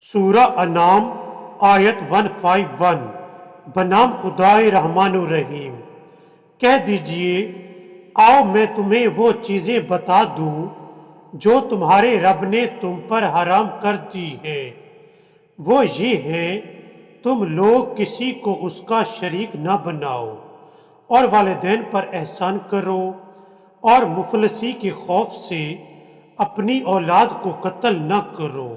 سورہ انعام آیت 151 بنام خدائے رحمان الرحیم۔ کہہ دیجئے آؤ میں تمہیں وہ چیزیں بتا دوں جو تمہارے رب نے تم پر حرام کر دی ہیں۔ وہ یہ ہیں تم لوگ کسی کو اس کا شریک نہ بناؤ، اور والدین پر احسان کرو، اور مفلسی کے خوف سے اپنی اولاد کو قتل نہ کرو۔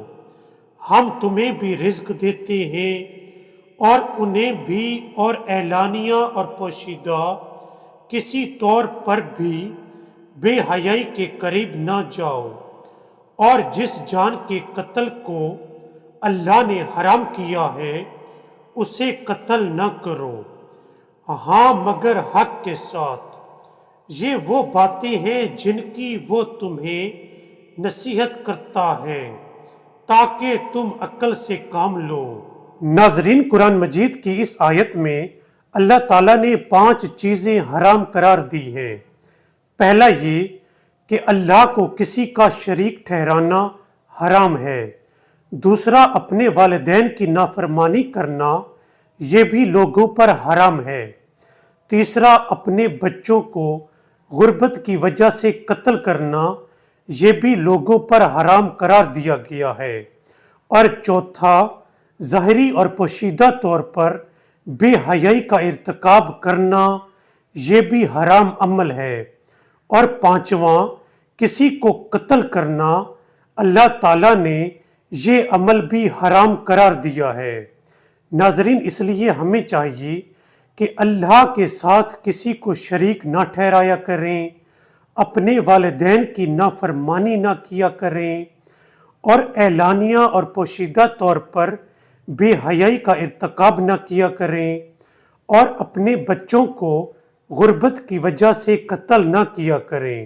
ہم تمہیں بھی رزق دیتے ہیں اور انہیں بھی، اور اعلانیہ اور پوشیدہ کسی طور پر بھی بے حیائی کے قریب نہ جاؤ، اور جس جان کے قتل کو اللہ نے حرام کیا ہے اسے قتل نہ کرو، ہاں مگر حق کے ساتھ۔ یہ وہ باتیں ہیں جن کی وہ تمہیں نصیحت کرتا ہے تاکہ تم عقل سے کام لو۔ ناظرین، قرآن مجید کی اس آیت میں اللہ تعالیٰ نے 5 چیزیں حرام قرار دی ہیں۔ پہلا یہ کہ اللہ کو کسی کا شریک ٹھہرانا حرام ہے۔ دوسرا، اپنے والدین کی نافرمانی کرنا، یہ بھی لوگوں پر حرام ہے۔ تیسرا، اپنے بچوں کو غربت کی وجہ سے قتل کرنا، یہ بھی لوگوں پر حرام قرار دیا گیا ہے۔ اور چوتھا، ظاہری اور پوشیدہ طور پر بے حیائی کا ارتکاب کرنا، یہ بھی حرام عمل ہے۔ اور پانچواں، کسی کو قتل کرنا، اللہ تعالیٰ نے یہ عمل بھی حرام قرار دیا ہے۔ ناظرین، اس لیے ہمیں چاہیے کہ اللہ کے ساتھ کسی کو شریک نہ ٹھہرایا کریں، اپنے والدین کی نافرمانی نہ کیا کریں، اور اعلانیہ اور پوشیدہ طور پر بے حیائی کا ارتکاب نہ کیا کریں، اور اپنے بچوں کو غربت کی وجہ سے قتل نہ کیا کریں،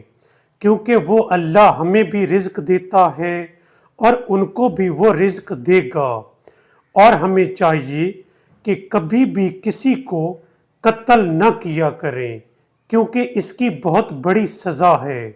کیونکہ وہ اللہ ہمیں بھی رزق دیتا ہے اور ان کو بھی وہ رزق دے گا۔ اور ہمیں چاہیے کہ کبھی بھی کسی کو قتل نہ کیا کریں، کیونکہ اس کی بہت بڑی سزا ہے۔